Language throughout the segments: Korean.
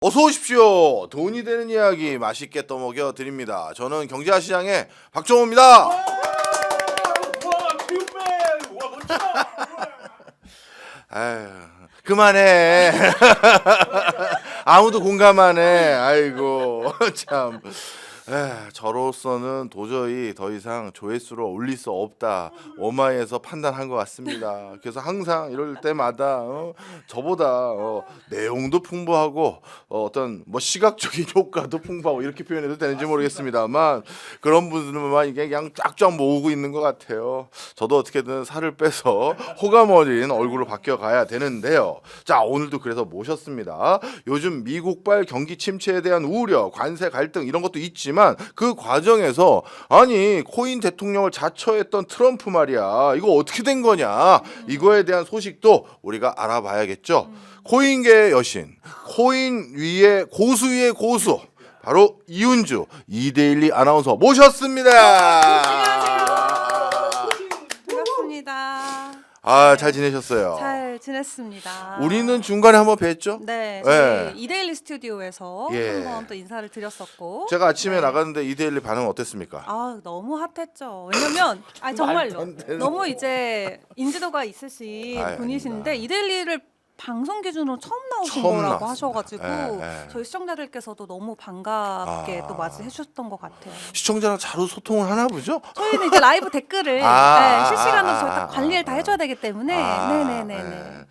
어서 오십시오. 돈이 되는 이야기 맛있게 떠먹여 드립니다. 저는 경제시장의 박정호입니다. 와, 큐맨! 와, 멋지다! 아유, 그만해. 아무도 공감 안 해. 아이고 참. 저로서는 도저히 더 이상 조회수를 올릴 수 없다. 오마이에서 판단한 것 같습니다. 그래서 항상 이럴 때마다 저보다 내용도 풍부하고 어떤 뭐 시각적인 효과도 풍부하고 이렇게 표현해도 되는지 모르겠습니다만 그런 분들만 이게 그냥 쫙쫙 모으고 있는 것 같아요. 저도 어떻게든 살을 빼서 호감 어린 얼굴로 바뀌어가야 되는데요. 자, 오늘도 그래서 모셨습니다. 요즘 미국발 경기 침체에 대한 우려, 관세 갈등 이런 것도 있지만 그 과정에서 아니 코인 대통령을 자처했던 트럼프 말이야, 이거 어떻게 된 거냐, 이거에 대한 소식도 우리가 알아봐야겠죠. 코인계의 여신, 코인 위의 고수 위의 고수, 바로 이은주 이데일리 아나운서 모셨습니다. 반갑습니다. 잘 지내셨어요? 잘 지냈습니다. 우리는 중간에 한번 뵀죠? 네, 네. 저희 이데일리 스튜디오에서 예. 한번 또 인사를 드렸었고 제가 아침에 네. 나갔는데 이데일리 반응 어땠습니까? 너무 핫했죠. 왜냐면 정말로 안 되는 너무 이제 인지도가 있으신 아이, 분이신데 아닙니다. 이데일리를 방송 기준으로 처음 나오신 처음 거라고 나왔습니다. 하셔가지고 예. 저희 시청자들께서도 너무 반갑게 또 맞이해 주셨던 것 같아요. 시청자랑 자주 소통을 하나 보죠? 저희는 이제 라이브 댓글을 실시간으로 저희 딱 관리를 다 해줘야 되기 때문에 네네네네.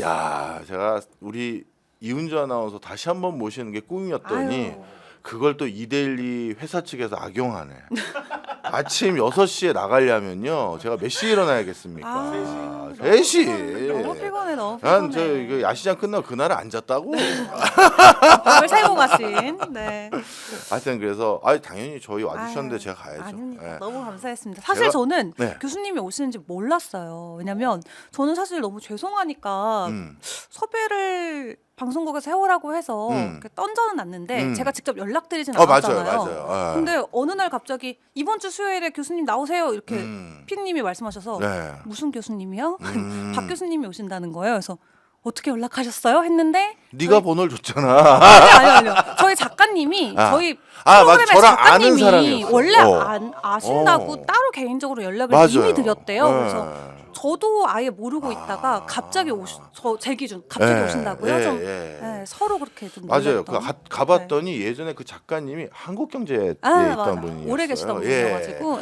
야, 제가 우리 이은주 아나운서 다시 한번 모시는 게 꿈이었더니 그걸 또 이데일리 회사 측에서 악용하네. 아침 6시에 나가려면요, 제가 몇 시에 일어나야겠습니까? 3시. 너무 피곤해, 너무 피곤해. 난 저 이거 야시장 끝나고 그날은 안 잤다고. 밤을 새고 가신. 네. 하여튼 그래서 당연히 저희 와주셨는데 제가 가야죠. 아닙니다. 예. 너무 감사했습니다. 사실 제가- 저는 네. 교수님이 오시는지 몰랐어요. 왜냐면 저는 사실 너무 죄송하니까 섭외를 방송국에서 해오라고 해서 이렇게 던져는 놨는데 제가 직접 연락드리진 않았잖아요. 맞아요. 근데 어느 날 갑자기 이번 주 수요일에 교수님 나오세요 이렇게 음. 피디님이 말씀하셔서 네. 무슨 교수님이요? 박 교수님이 오신다는 거예요. 그래서 어떻게 연락하셨어요? 했는데 네가 번호를 줬잖아. 아니요. 저희 작가님이 저희 프로그램의 저랑 아는 작가님이 사람이었어. 원래 아신다고 따로 개인적으로 연락을 이미 맞아요. 드렸대요. 네. 그래서 저도 아예 모르고 있다가 갑자기 제 기준 갑자기 오신다고요? 좀 서로 그렇게 좀 맞아요. 놀랐던. 가봤더니 예전에 그 작가님이 한국경제에 맞아요. 있던 분이었어요. 오래 계시던 분이어가지고.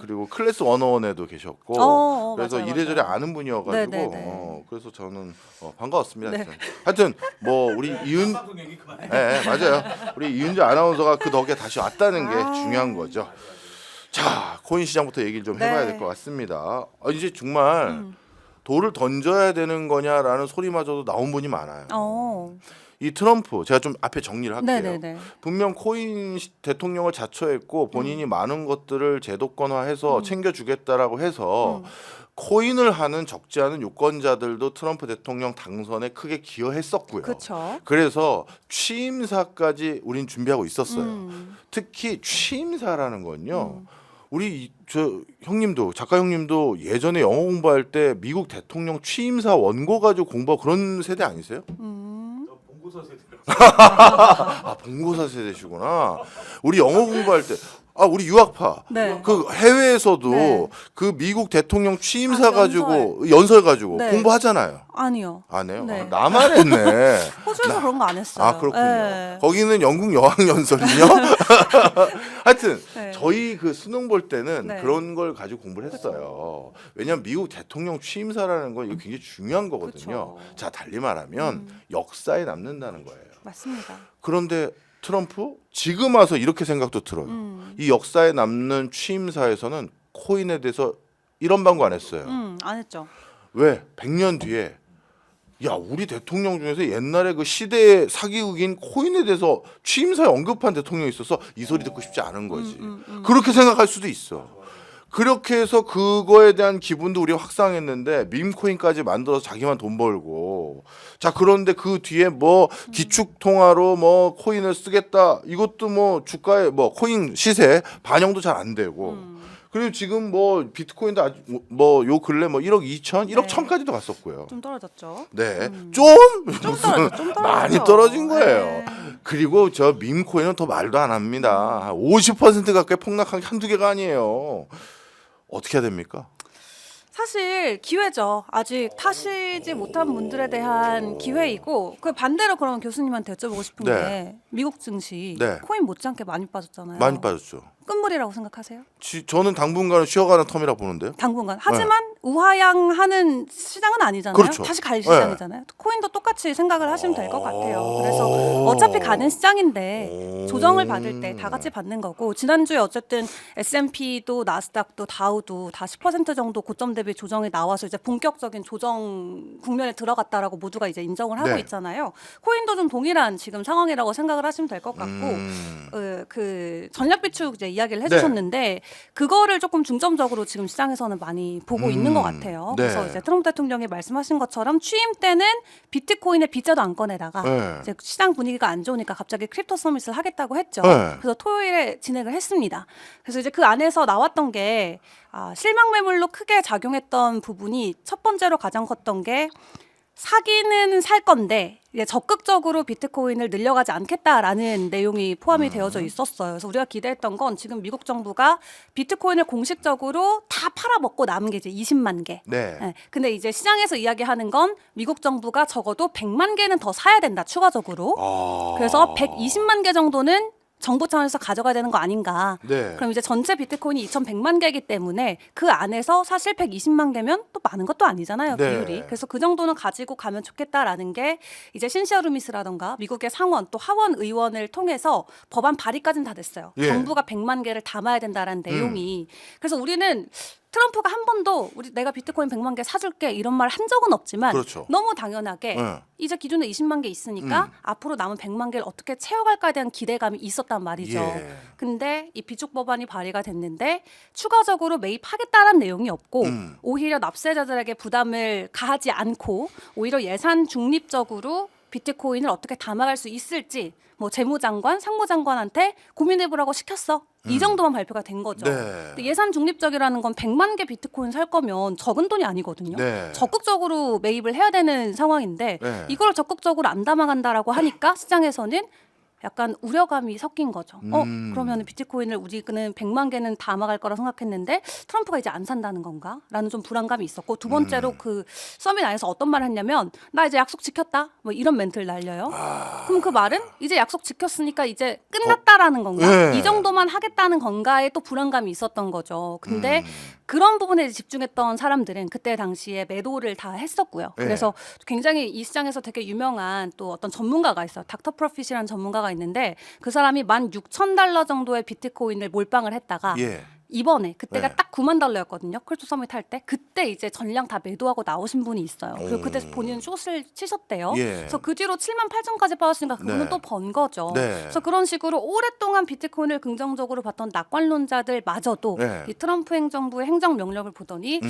그리고 클래스 101에도 계셨고 그래서 맞아요, 이래저래 맞아요. 아는 분이어가지고 네네네. 그래서 저는 반가웠습니다. 네. 하여튼 뭐 우리 방송 얘기 그만해. 맞아요. 우리 이은주 아나운서가 그 덕에 다시 왔다는 게 중요한 거죠. 자, 코인 시장부터 얘기를 좀 해봐야 네. 될 것 같습니다. 이제 정말 돌을 던져야 되는 거냐라는 소리마저도 나온 분이 많아요. 이 트럼프, 제가 좀 앞에 정리를 할게요. 네네네. 분명 코인 대통령을 자처했고 본인이 많은 것들을 제도권화해서 챙겨주겠다라고 해서 코인을 하는 적지 않은 유권자들도 트럼프 대통령 당선에 크게 기여했었고요. 그렇죠. 그래서 취임사까지 우린 준비하고 있었어요. 특히 취임사라는 건요. 우리 저 형님도, 작가 형님도 예전에 영어 공부할 때 미국 대통령 취임사 원고 가지고 공부하고 그런 세대 아니세요? 본고사 세대. 본고사 세대시구나. 우리 영어 공부할 때 우리 유학파 네. 그 해외에서도 네. 그 미국 대통령 취임사 연설. 가지고 연설 가지고 네. 공부하잖아요. 아니요. 안 해요? 네. 나만 했네. 호주에서 그런 거 안 했어요. 그렇군요. 네. 거기는 영국 여왕 연설이요. 하여튼 네. 저희 그 수능 볼 때는 네. 그런 걸 가지고 공부를 했어요. 왜냐하면 미국 대통령 취임사라는 건 이거 굉장히 중요한 거거든요. 그쵸. 자, 달리 말하면 역사에 남는다는 거예요. 맞습니다. 그런데 트럼프 지금 와서 이렇게 생각도 들어요. 이 역사에 남는 취임사에서는 코인에 대해서 이런 방구 안 했어요. 안 했죠. 왜? 100년 뒤에 우리 대통령 중에서 옛날에 그 시대의 사기극인 코인에 대해서 취임사에 언급한 대통령이 있어서 이 소리 듣고 싶지 않은 거지. 그렇게 생각할 수도 있어. 그렇게 해서 그거에 대한 기분도 우리가 확산했는데 밈코인까지 만들어서 자기만 돈 벌고. 자, 그런데 그 뒤에 뭐 기축통화로 뭐 코인을 쓰겠다, 이것도 뭐 주가에 뭐 코인 시세 반영도 잘 안 되고. 그리고 지금 뭐 비트코인도 아주 뭐요 근래 뭐 1억 2천, 1억 네. 1천까지도 갔었고요. 좀 떨어졌죠. 네, 좀 좀 떨어졌죠. 좀 많이 떨어졌죠. 떨어진 거예요. 네. 그리고 저 밈코인은 더 말도 안 합니다. 50% 가까이 폭락한 게 한두 개가 아니에요. 어떻게 해야 됩니까? 사실 기회죠. 아직 타시지 못한 분들에 대한 기회이고 그 반대로 그러면 교수님한테 여쭤보고 싶은 네. 게 미국 증시 네. 코인 못지않게 많이 빠졌잖아요. 많이 빠졌죠. 끝물이라고 생각하세요? 저는 당분간은 쉬어가는 텀이라 보는데요. 당분간. 하지만 우하향하는 시장은 아니잖아요. 그렇죠. 다시 갈 네. 시장이잖아요. 코인도 똑같이 생각을 하시면 될 것 같아요. 그래서 어차피 가는 시장인데 조정을 받을 때 다 같이 받는 거고 지난주에 어쨌든 S&P도 나스닥도 다우도 다 10% 정도 고점 대비 조정이 나와서 이제 본격적인 조정 국면에 들어갔다라고 모두가 이제 인정을 하고 네. 있잖아요. 코인도 좀 동일한 지금 상황이라고 생각을 하시면 될 것 같고 그 전략 비축 이제 이야기를 해주셨는데 그거를 조금 중점적으로 지금 시장에서는 많이 보고 있는 것 같아요. 네. 그래서 이제 트럼프 대통령이 말씀하신 것처럼 취임 때는 비트코인의 빗자도 안 꺼내다가 네. 이제 시장 분위기가 안 좋으니까 갑자기 크립토 서밋을 하겠다고 했죠. 네. 그래서 토요일에 진행을 했습니다. 그래서 이제 그 안에서 나왔던 게 실망 매물로 크게 작용했던 부분이 첫 번째로 가장 컸던 게 사기는 살 건데 이제 적극적으로 비트코인을 늘려가지 않겠다라는 내용이 포함이 되어져 있었어요. 그래서 우리가 기대했던 건 지금 미국 정부가 비트코인을 공식적으로 다 팔아먹고 남은 게 이제 20만 개. 네. 네. 근데 이제 시장에서 이야기하는 건 미국 정부가 적어도 100만 개는 더 사야 된다 추가적으로. 그래서 120만 개 정도는 정부 차원에서 가져가야 되는 거 아닌가. 네. 그럼 이제 전체 비트코인이 2,100만 개이기 때문에 그 안에서 사실 120만 개면 또 많은 것도 아니잖아요. 네. 비율이. 그래서 그 정도는 가지고 가면 좋겠다라는 게 이제 신시아 루미스라던가 미국의 상원 또 하원 의원을 통해서 법안 발의까지는 다 됐어요. 예. 정부가 100만 개를 담아야 된다라는 내용이. 그래서 우리는 트럼프가 한 번도 내가 비트코인 100만 개 사줄게 이런 말 한 적은 없지만 그렇죠. 너무 당연하게 네. 이제 기존에 20만 개 있으니까 앞으로 남은 100만 개를 어떻게 채워갈까에 대한 기대감이 있었단 말이죠. 예. 근데 이 비축 법안이 발의가 됐는데 추가적으로 매입하겠다는 내용이 없고 오히려 납세자들에게 부담을 가하지 않고 오히려 예산 중립적으로 비트코인을 어떻게 담아갈 수 있을지 뭐 재무장관, 상무장관한테 고민해보라고 시켰어. 이 정도만 발표가 된 거죠. 네. 근데 예산 중립적이라는 건 100만 개 비트코인 살 거면 적은 돈이 아니거든요. 네. 적극적으로 매입을 해야 되는 상황인데 네. 이걸 적극적으로 안 담아간다라고 하니까 시장에서는 약간 우려감이 섞인 거죠. 그러면 비트코인을 우리는 100만 개는 담아갈 거라 생각했는데 트럼프가 이제 안 산다는 건가? 라는 좀 불안감이 있었고 두 번째로 그 서밋 안에서 어떤 말을 했냐면 나 이제 약속 지켰다. 뭐 이런 멘트를 날려요. 그럼 그 말은 이제 약속 지켰으니까 이제 끝났다라는 건가? 네. 이 정도만 하겠다는 건가에 또 불안감이 있었던 거죠. 근데 그런 부분에 집중했던 사람들은 그때 당시에 매도를 다 했었고요. 네. 그래서 굉장히 이 시장에서 되게 유명한 또 어떤 전문가가 있어요. 닥터 프로핏이라는 전문가가 있는데 그 사람이 $16,000 정도의 비트코인을 몰빵을 했다가 예. 이번에 그때가 네. 딱 $90,000였거든요. 크립토 서밋 할 때 그때 이제 전량 다 매도하고 나오신 분이 있어요. 그리고 그때 본인 숏을 치셨대요. 예. 그래서 그 뒤로 78,000까지 빠졌으니까 그분은 네. 또 번 거죠. 네. 그래서 그런 식으로 오랫동안 비트코인을 긍정적으로 봤던 낙관론자들마저도 네. 이 트럼프 행정부의 행정 명령을 보더니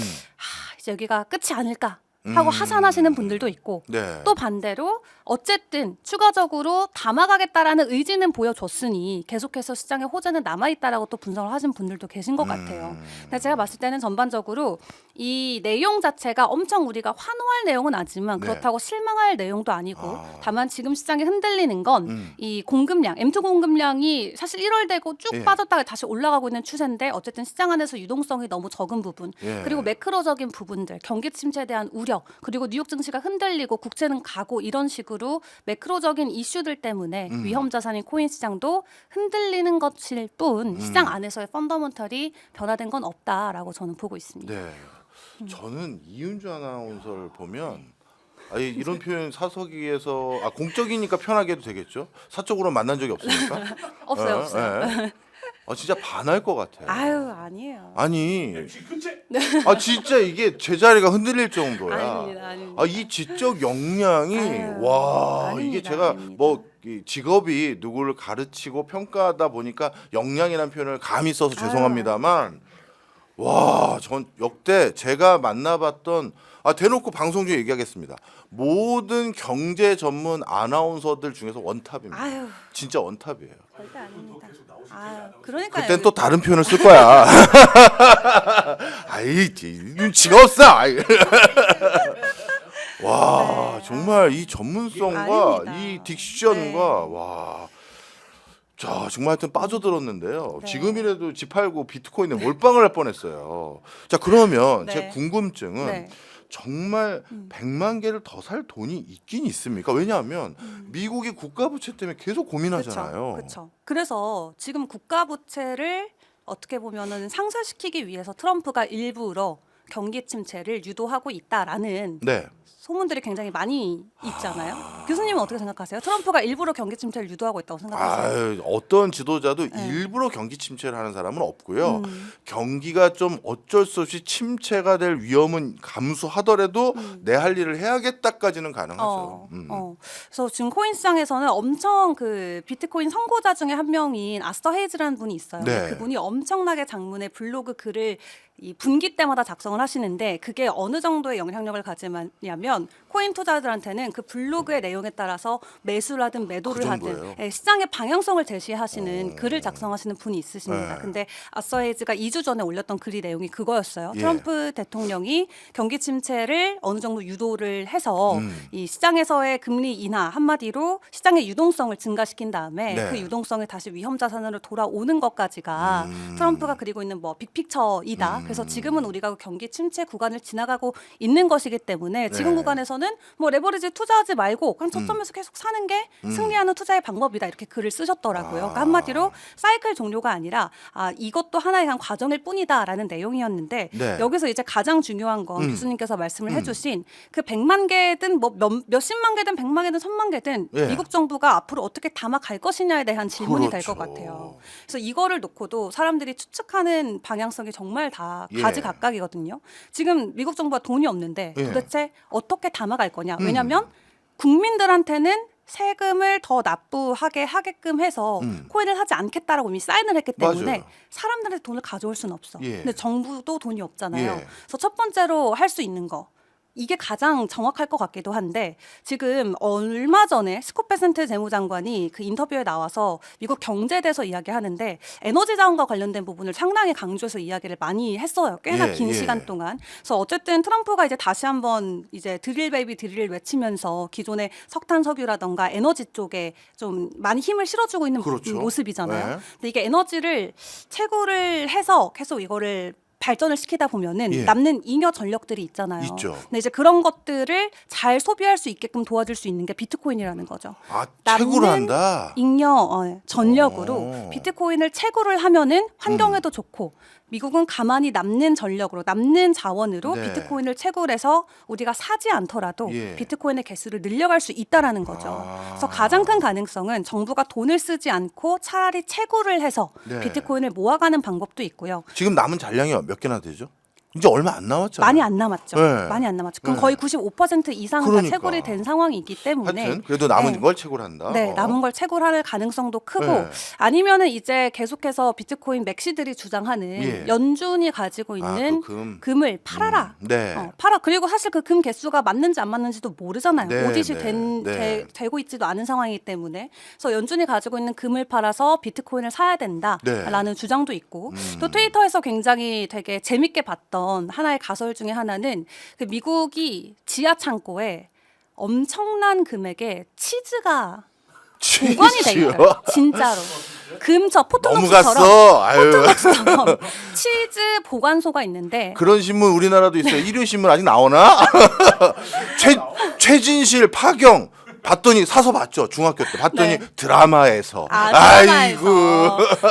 이제 여기가 끝이 아닐까 하고 하산하시는 분들도 있고 네. 또 반대로 어쨌든 추가적으로 담아가겠다라는 의지는 보여줬으니 계속해서 시장에 호재는 남아있다라고 또 분석을 하신 분들도 계신 것 같아요. 근데 제가 봤을 때는 전반적으로 이 내용 자체가 엄청 우리가 환호할 내용은 아니지만 네. 그렇다고 실망할 내용도 아니고 다만 지금 시장이 흔들리는 건 이 공급량, M2 공급량이 사실 1월 되고 쭉 예. 빠졌다가 다시 올라가고 있는 추세인데 어쨌든 시장 안에서 유동성이 너무 적은 부분 예. 그리고 매크로적인 부분들, 경기 침체에 대한 우려 그리고 뉴욕 증시가 흔들리고 국채는 가고 이런 식으로 매크로적인 이슈들 때문에 위험 자산인 코인 시장도 흔들리는 것일 뿐 시장 안에서의 펀더먼털이 변화된 건 없다라고 저는 보고 있습니다. 네. 저는 이윤주 아나운서를 보면 이런 표현 사석에서 공적이니까 편하게 해도 되겠죠? 사적으로 만난 적이 없으니까. 없어요, 예, 없어요. 예. 진짜 반할 것 같아요. 아유 아니에요. 아니, 뒤끝에 진짜 이게 제자리가 흔들릴 정도야. 아닙니다, 아닙니다. 이 지적 역량이 아유, 와 아닙니다, 이게 제가 아닙니다. 뭐 이 직업이 누구를 가르치고 평가하다 보니까 역량이라는 표현을 감히 써서 죄송합니다만 와, 전 역대 제가 만나봤던 대놓고 방송 중에 얘기하겠습니다. 모든 경제 전문 아나운서들 중에서 원탑입니다. 아유, 진짜 원탑이에요. 절대 아닙니다. 아유, 그러니까 그땐 또 다른 표현을 쓸 거야. 아이, 눈치가 없어. 아이. 와, 네. 정말 이 전문성과 아닙니다. 이 딕션과 네. 와. 자, 정말 하여튼 빠져들었는데요. 네. 지금이라도 집 팔고 비트코인에 몰빵을 할 뻔했어요. 자, 그러면 네. 제 궁금증은 네. 정말 100만 개를 더 살 돈이 있긴 있습니까? 왜냐하면 미국이 국가 부채 때문에 계속 고민하잖아요. 그렇죠. 그래서 지금 국가 부채를 어떻게 보면은 상쇄시키기 위해서 트럼프가 일부러 경기 침체를 유도하고 있다라는 네. 소문들이 굉장히 많이 있잖아요. 교수님은 어떻게 생각하세요? 트럼프가 일부러 경기 침체를 유도하고 있다고 생각하세요? 아유, 어떤 지도자도 네. 일부러 경기 침체를 하는 사람은 없고요. 경기가 좀 어쩔 수 없이 침체가 될 위험은 감수하더라도 내 할 일을 해야겠다까지는 가능하죠. 그래서 지금 코인 시장에서는 엄청 그 비트코인 선고자 중에 한 명인 아스터 헤이즈라는 분이 있어요. 네. 그분이 엄청나게 장문의 블로그 글을 이 분기 때마다 작성을 하시는데 그게 어느 정도의 영향력을 가지냐면 코인 투자자들한테는 그 블로그의 내용에 따라서 매수를 하든 매도를 그 하든 정도예요? 예, 시장의 방향성을 제시하시는 글을 작성하시는 분이 있으십니다. 네. 근데 아스터 헤이즈가 2주 전에 올렸던 글이 내용이 그거였어요. 예. 트럼프 대통령이 경기 침체를 어느 정도 유도를 해서 이 시장에서의 금리 인하 한마디로 시장의 유동성을 증가시킨 다음에 네. 그 유동성이 다시 위험 자산으로 돌아오는 것까지가 트럼프가 그리고 있는 뭐 빅픽처이다. 그래서 지금은 우리가 그 경기 침체 구간을 지나가고 있는 것이기 때문에 지금 네. 구간에서는 뭐 레버리지 투자하지 말고 그냥 초점에서 계속 사는 게 승리하는 투자의 방법이다. 이렇게 글을 쓰셨더라고요. 그러니까 한마디로 사이클 종료가 아니라 이것도 하나의 한 과정일 뿐이다라는 내용이었는데 네. 여기서 이제 가장 중요한 건 교수님께서 말씀을 해주신 그 100만 개든 뭐 몇십만 개든 100만 개든 1000만 개든 예. 미국 정부가 앞으로 어떻게 담아갈 것이냐에 대한 질문이 될 것 그렇죠. 같아요. 그래서 이거를 놓고도 사람들이 추측하는 방향성이 정말 다 예. 가지각각이거든요. 지금 미국 정부가 돈이 없는데 예. 도대체 어떻게 담아갈 거냐. 왜냐하면 국민들한테는 세금을 더 납부하게 하게끔 해서 코인을 하지 않겠다라고 이미 사인을 했기 때문에 맞아요. 사람들한테 돈을 가져올 수는 없어. 예. 근데 정부도 돈이 없잖아요. 예. 그래서 첫 번째로 할 수 있는 거. 이게 가장 정확할 것 같기도 한데 지금 얼마 전에 스콧 베센트 재무장관이 그 인터뷰에 나와서 미국 경제에 대해서 이야기하는데 에너지 자원과 관련된 부분을 상당히 강조해서 이야기를 많이 했어요. 꽤나 예, 긴 예. 시간 동안. 그래서 어쨌든 트럼프가 이제 다시 한번 이제 드릴 베이비 드릴 외치면서 기존의 석탄 석유라던가 에너지 쪽에 좀 많이 힘을 실어주고 있는 그렇죠. 모습이잖아요. 네. 근데 이게 에너지를 채굴을 해서 계속 이거를 발전을 시키다 보면은 예. 남는 잉여 전력들이 있잖아요. 있죠. 근데 이제 그런 것들을 잘 소비할 수 있게끔 도와줄 수 있는 게 비트코인이라는 거죠. 채굴을 남는 한다. 잉여 전력으로 오. 비트코인을 채굴을 하면은 환경에도 좋고 미국은 가만히 남는 전력으로 남는 자원으로 네. 비트코인을 채굴해서 우리가 사지 않더라도 예. 비트코인의 개수를 늘려갈 수 있다라는 거죠. 그래서 가장 큰 가능성은 정부가 돈을 쓰지 않고 차라리 채굴을 해서 네. 비트코인을 모아가는 방법도 있고요. 지금 남은 잔량이 몇 개나 되죠? 이제 얼마 안 남았잖아요. 많이 안 남았죠. 네. 많이 안 남았죠. 그럼 네. 거의 95% 이상 다 그러니까. 채굴이 된 상황이기 때문에 하여튼 그래도 남은 네. 걸 채굴한다. 네, 남은 걸 채굴할 가능성도 크고 네. 아니면은 이제 계속해서 비트코인 맥시들이 주장하는 예. 연준이 가지고 있는 그 금. 금을 팔아라. 네. 팔아. 그리고 사실 그 금 개수가 맞는지 안 맞는지도 모르잖아요. 네, 오디시 네. 되고 있지도 않은 상황이기 때문에 그래서 연준이 가지고 있는 금을 팔아서 비트코인을 사야 된다라는 네. 주장도 있고 또 트위터에서 굉장히 되게 재밌게 봤던 하나의 가설 중에 하나는 그 미국이 지하 창고에 엄청난 금액의 치즈가 보관이 돼 있어요. 진짜로. 금저 너무 포토박스처럼 갔어. 아유. 치즈 보관소가 있는데 그런 신문 우리나라도 있어요. 일요 신문 아직 나오나? 최진실 파경 봤더니 사서 봤죠. 중학교 때 봤더니 네. 드라마에서. 드라마에서. 아이고.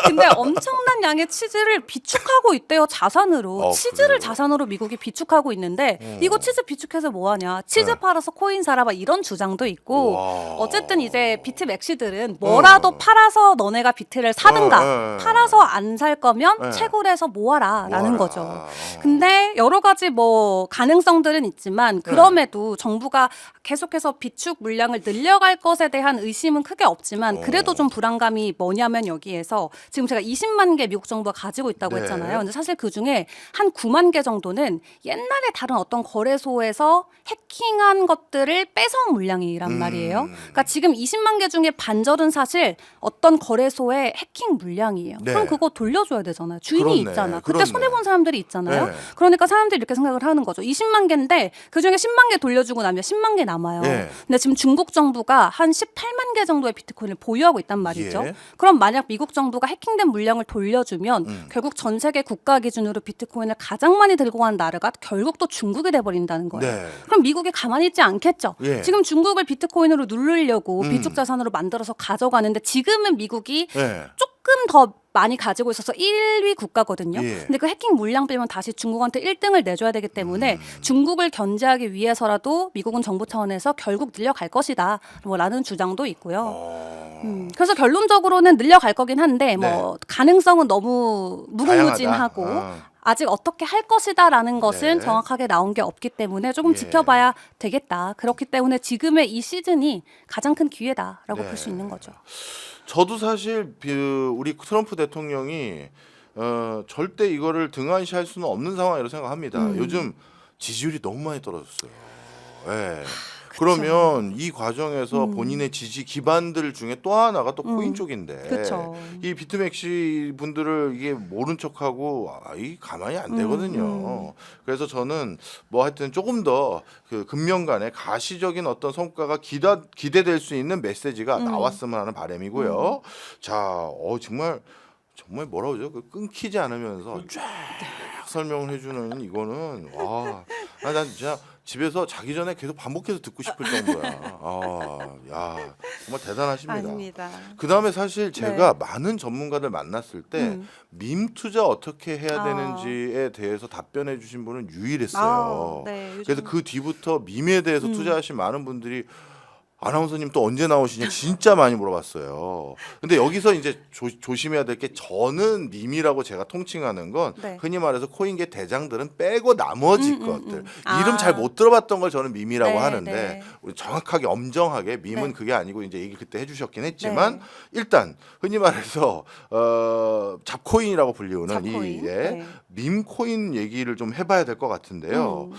근데 엄청난 양의 치즈를 비축하고 있대요. 자산으로. 치즈를 그래요? 자산으로 미국이 비축하고 있는데 이거 치즈 비축해서 뭐 하냐. 치즈 네. 팔아서 코인 사라 막 이런 주장도 있고 와. 어쨌든 이제 비트 맥시들은 뭐라도 팔아서 너네가 비트를 사든가 팔아서 안 살 거면 채굴해서 모아라라는 모아라. 거죠. 근데 여러 가지 뭐 가능성들은 있지만 그럼에도 정부가 계속해서 비축 물량을 늘려갈 것에 대한 의심은 크게 없지만 그래도 좀 불안감이 뭐냐면 여기에서 지금 제가 20만 개 미국 정부가 가지고 있다고 네. 했잖아요. 근데 사실 그 중에 한 9만 개 정도는 옛날에 다른 어떤 거래소에서 해킹한 것들을 뺏어온 물량이란 말이에요. 그러니까 지금 20만 개 중에 반절은 사실 어떤 거래소의 해킹 물량이에요. 네. 그럼 그거 돌려줘야 되잖아요. 주인이 그렇네. 있잖아. 그때 그렇네. 손해본 사람들이 있잖아요. 네. 그러니까 사람들이 이렇게 생각을 하는 거죠. 20만 개인데 그중에 10만 개 돌려주고 나면 10만 개 남아요. 예. 근데 지금 중국 정부가 한 18만 개 정도의 비트코인을 보유하고 있단 말이죠. 예. 그럼 만약 미국 정부가 해킹된 물량을 돌려주면 결국 전 세계 국가 기준으로 비트코인을 가장 많이 들고 간 나라가 결국 또 중국이 돼버린다는 거예요. 네. 그럼 미국이 가만히 있지 않겠죠. 예. 지금 중국을 비트코인으로 누르려고 비축 자산으로 만들어서 가져가는데 지금은 미국이 예. 조금 더 많이 가지고 있어서 1위 국가거든요. 예. 근데 그 해킹 물량 빼면 다시 중국한테 1등을 내줘야 되기 때문에 중국을 견제하기 위해서라도 미국은 정부 차원에서 결국 늘려갈 것이다. 라는 주장도 있고요. 그래서 결론적으로는 늘려갈 거긴 한데 뭐 가능성은 너무 무궁무진하고 다양하다. 아직 어떻게 할 것이다라는 것은 네. 정확하게 나온 게 없기 때문에 조금 예. 지켜봐야 되겠다. 그렇기 때문에 지금의 이 시즌이 가장 큰 기회다라고 네. 볼 수 있는 거죠. 저도 사실 우리 트럼프 대통령이 절대 이거를 등한시할 수는 없는 상황이라고 생각합니다. 요즘 지지율이 너무 많이 떨어졌어요. 예. 그러면 이 과정에서 본인의 지지 기반들 중에 또 하나가 또 코인 쪽인데 그쵸. 이 비트맥시 분들을 이게 모른 척하고 이 가만히 안 되거든요. 그래서 저는 뭐 하여튼 조금 더 그 금년간의 가시적인 어떤 성과가 기대될 수 있는 메시지가 나왔으면 하는 바람이고요. 자, 정말 뭐라 그러죠? 그 끊기지 않으면서 쫙 설명을 해주는 이거는 난 진짜 집에서 자기 전에 계속 반복해서 듣고 싶을 정도야. 야, 정말 대단하십니다. 아닙니다. 그 다음에 사실 제가 많은 전문가들 만났을 때 밈 투자 어떻게 해야 되는지에 대해서 답변해 주신 분은 유일했어요. 네, 요즘- 그래서 그 뒤부터 밈에 대해서 투자하신 많은 분들이 아나운서님 또 언제 나오시냐 진짜 많이 물어봤어요. 근데 여기서 이제 조심해야 될 게 저는 밈이라고 제가 통칭하는 건 네. 흔히 말해서 코인계 대장들은 빼고 나머지 것들 아. 이름 잘 못 들어봤던 걸 저는 밈이라고 네, 하는데 네. 우리 정확하게 엄정하게 밈은 네. 그게 아니고 이제 얘기 그때 해주셨긴 했지만 네. 일단 흔히 말해서 잡코인이라고 불리우는 잡코인. 이 네. 밈 코인 얘기를 좀 해봐야 될 것 같은데요.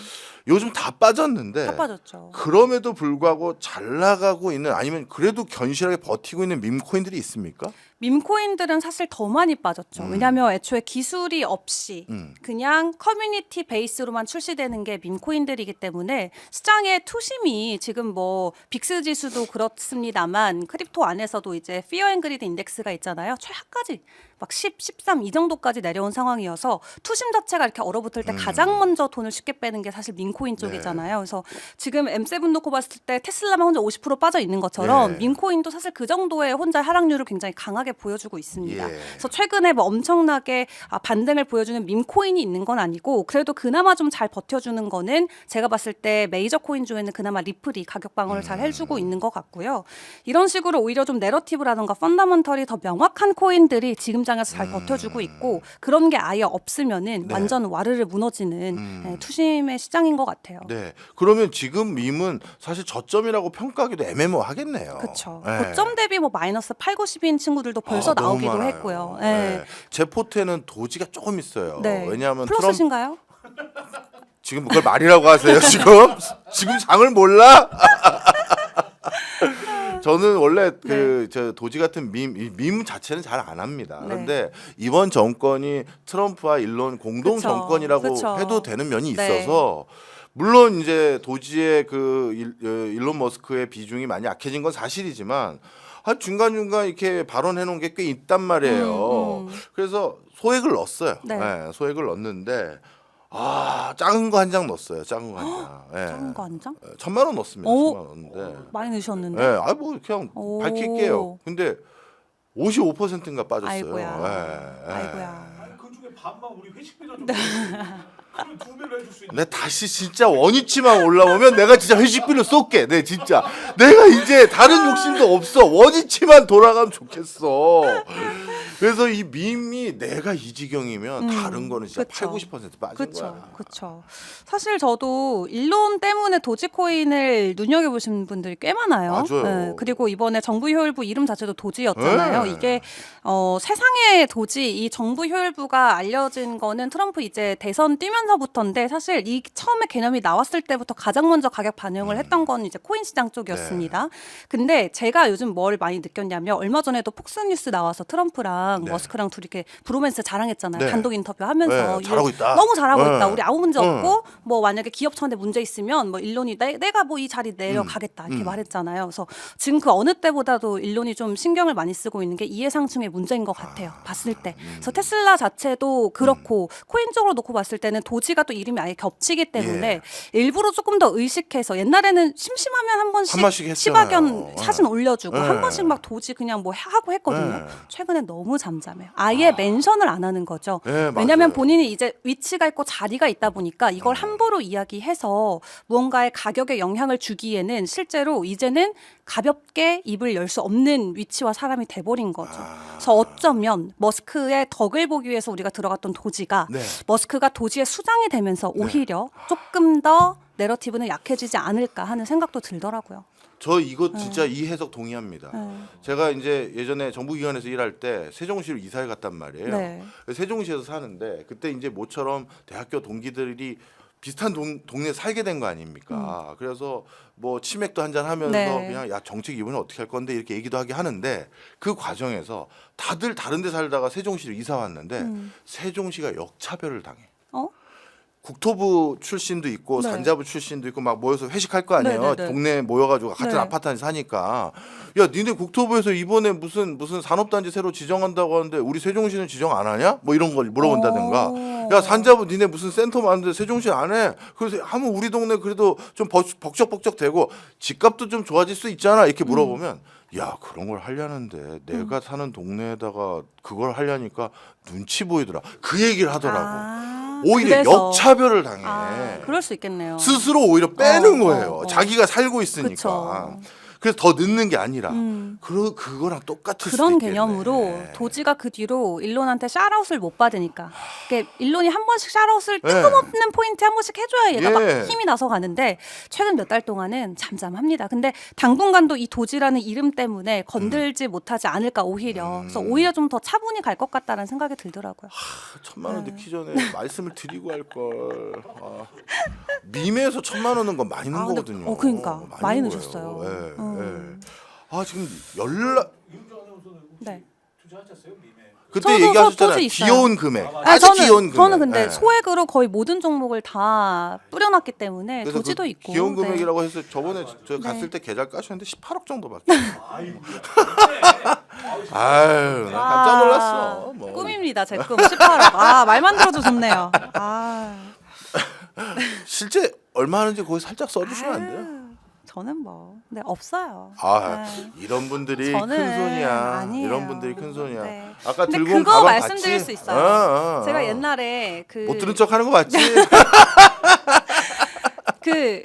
요즘 다 빠졌는데 다 빠졌죠. 그럼에도 불구하고 잘 나가고 있는 아니면 그래도 견실하게 버티고 있는 밈 코인들이 있습니까? 밈코인들은 사실 더 많이 빠졌죠. 왜냐하면 애초에 기술이 없이 그냥 커뮤니티 베이스로만 출시되는 게 밈코인들이기 때문에 시장의 투심이 지금 뭐 빅스 지수도 그렇습니다만 크립토 안에서도 이제 피어 앤 그리드 인덱스가 있잖아요. 최하까지 막 10, 13 이 정도까지 내려온 상황이어서 투심 자체가 이렇게 얼어붙을 때 가장 먼저 돈을 쉽게 빼는 게 사실 밈코인 쪽이잖아요. 그래서 지금 M7 놓고 봤을 때 테슬라만 혼자 50% 빠져 있는 것처럼 네. 밈코인도 사실 그 정도의 혼자 하락률을 굉장히 강하게 보여주고 있습니다. 예. 그래서 최근에 뭐 엄청나게 반등을 보여주는 밈코인이 있는 건 아니고 그래도 그나마 좀 잘 버텨주는 거는 제가 봤을 때 메이저 코인 중에는 그나마 리플이 가격 방어를 잘 해주고 있는 것 같고요. 이런 식으로 오히려 좀 내러티브라든가 펀더먼털이 더 명확한 코인들이 지금 장에서 잘 버텨주고 있고 그런 게 아예 없으면은 네. 완전 와르르 무너지는 투심의 시장인 것 같아요. 네. 그러면 지금 밈은 사실 저점이라고 평가하기도 애매모하겠네요. 그렇죠. 네. 고점 대비 뭐 마이너스 8, 90인 친구들도 벌써 너무 나오기도 많아요. 했고요. 네. 네. 제 포트에는 도지가 조금 있어요. 네. 왜냐하면 플러스신가요? 지금 그걸 말이라고 하세요 지금 장을 몰라? 저는 원래 저 도지 같은 밈 자체는 잘 안 합니다. 네. 그런데 이번 정권이 트럼프와 일론 공동 그쵸. 정권이라고 그쵸. 해도 되는 면이 네. 있어서 물론 이제 도지의 그 일론 머스크의 비중이 많이 약해진 건 사실이지만 중간중간 이렇게 발언해 놓은 게 꽤 있단 말이에요. 그래서 소액을 넣었어요. 네. 네, 소액을 넣었는데 작은 거 한 장 넣었어요. 작은 거 한 장. 예. 작은 거 한 장? 1,000만 원 넣었습니다. 오. 1,000만 원 넣었는데. 많이 넣으셨는데. 예. 뭐 그냥 오. 밝힐게요. 근데 55%인가 빠졌어요. 아이고야. 예. 예. 아이고야. 아니 그 중에 반만 우리 회식비로 좀 그러면 2배로 해줄 수 있는. 내 다시 진짜 원위치만 올라오면 내가 진짜 회식비를 쏠게. 네, 진짜. 내가 이제 다른 욕심도 없어. 원위치만 돌아가면 좋겠어. 그래서 이 밈이 내가 이 지경이면 다른 거는 진짜 그쵸. 80~90% 빠진 그렇죠, 거야. 그렇죠. 사실 저도 일론 때문에 도지코인을 눈여겨 보신 분들이 꽤 많아요. 맞아요. 그리고 이번에 정부 효율부 이름 자체도 도지였잖아요. 네. 이게 세상의 도지 이 정부 효율부가 알려진 거는 트럼프 이제 대선 뛰면서부터인데 사실 이 처음에 개념이 나왔을 때부터 가장 먼저 가격 반영을 했던 건 이제 코인 시장 쪽이었습니다. 네. 근데 제가 요즘 뭘 많이 느꼈냐면 얼마 전에도 폭스뉴스 나와서 트럼프랑 네. 머스크랑 둘이 이렇게 브로맨스 자랑했잖아요. 네. 단독 인터뷰하면서 네, 잘하고 있다. 너무 잘하고 네. 있다. 우리 아무 문제 없고 뭐 만약에 기업 차원에 문제 있으면 뭐 일론이 내가 뭐 이 자리 내려가겠다 이렇게 말했잖아요. 그래서 지금 그 어느 때보다도 일론이 좀 신경을 많이 쓰고 있는 게 이해상충의 문제인 것 같아요. 봤을 때. 그래서 테슬라 자체도 그렇고 코인 쪽으로 놓고 봤을 때는 도지가 또 이름이 아예 겹치기 때문에 일부러 조금 더 의식해서 옛날에는 심심하면 한 번씩 한 번씩 했잖아요. 시바견 사진 올려주고 네. 한 번씩 막 도지 그냥 뭐 하고 했거든요. 네. 최근에 너무 잠잠해요. 아예 멘션을 안 하는 거죠. 네, 왜냐하면 맞아요. 본인이 이제 위치가 있고 자리가 있다 보니까 이걸 함부로 이야기해서 무언가의 가격에 영향을 주기에는 실제로 이제는 가볍게 입을 열 수 없는 위치와 사람이 돼버린 거죠. 그래서 어쩌면 머스크의 덕을 보기 위해서 우리가 들어갔던 도지가 네. 머스크가 도지의 수장이 되면서 오히려 조금 더 내러티브는 약해지지 않을까 하는 생각도 들더라고요. 저 이거 진짜 이 해석 동의합니다. 네. 제가 이제 예전에 정부기관에서 일할 때 세종시로 이사를 갔단 말이에요. 네. 세종시에서 사는데 그때 이제 모처럼 대학교 동기들이 비슷한 동네에 살게 된 거 아닙니까? 그래서 뭐 치맥도 한잔 하면서 네. 그냥 야 정책 이번에 어떻게 할 건데 이렇게 얘기도 하게 하는데 그 과정에서 다들 다른 데 살다가 세종시로 이사 왔는데 세종시가 역차별을 당해. 어? 국토부 출신도 있고 네. 산자부 출신도 있고 막 모여서 회식할 거 아니에요. 네네네. 동네에 모여가지고 같은 네. 아파트 안에 사니까 야 니네 국토부에서 이번에 무슨 산업단지 새로 지정한다고 하는데 우리 세종시는 지정 안 하냐? 뭐 이런 걸 물어본다든가. 오. 야 산자부 니네 무슨 센터 만드는데 세종시 안 해? 그래서 하면 우리 동네 그래도 좀 벅적벅적 되고 집값도 좀 좋아질 수 있잖아 이렇게 물어보면 야 그런 걸 하려는데 내가 사는 동네에다가 그걸 하려니까 눈치 보이더라. 그 얘기를 하더라고. 오히려 그래서. 역차별을 당해. 그럴 수 있겠네요. 스스로 오히려 빼는 어, 거예요. 어. 자기가 살고 있으니까. 그쵸. 그래서 더 늦는 게 아니라 그거랑 똑같을 수도 그런 있겠네. 개념으로 도지가 그 뒤로 일론한테 샤라웃을 못 받으니까 그러니까 일론이 한 번씩 샤라웃을 네. 뜬금없는 포인트 한 번씩 해줘야 얘가 예. 막 힘이 나서 가는데 최근 몇 달 동안은 잠잠합니다. 근데 당분간도 이 도지라는 이름 때문에 건들지 못하지 않을까 오히려 그래서 오히려 좀 더 차분히 갈 것 같다라는 생각이 들더라고요. 1,000만 원 넣기 전에 말씀을 드리고 할 걸. 밈에서 1,000만 원은 건 많이 넣은 근데, 거거든요. 그러니까 많이 넣은 넣으셨어요. 거예요. 예, 예. 아 지금 연락 이윤주 아나운서는 혹시 네. 투자하셨어요? 밈에? 그때 저도 얘기하셨잖아요. 토지 있어요. 귀여운 금액. 아, 아주 귀여운 금액. 저는 근데 예. 소액으로 거의 모든 종목을 다 뿌려놨기 때문에 그래서 도지도 그 있고 귀여운 네. 금액이라고 해서 저번에 저 네. 갔을 때 계좌 까셨는데 18억 정도밖에. 아이고. 아유, 나 깜짝 놀랐어. 뭐. 꿈입니다, 제 꿈. 18억. 말만 들어도 좋네요. 실제 얼마 하는지 거기 살짝 써주시면 안 돼요? 저는 뭐, 네, 없어요. 네. 이런 분들이 저는 큰 손이야. 아니에요. 이런 분들이 큰 손이야. 네. 아까 근데 들고 온 그거 가방 말씀드릴 봤지? 수 있어요. 제가 어. 옛날에 못 들은 척하는 거 맞지?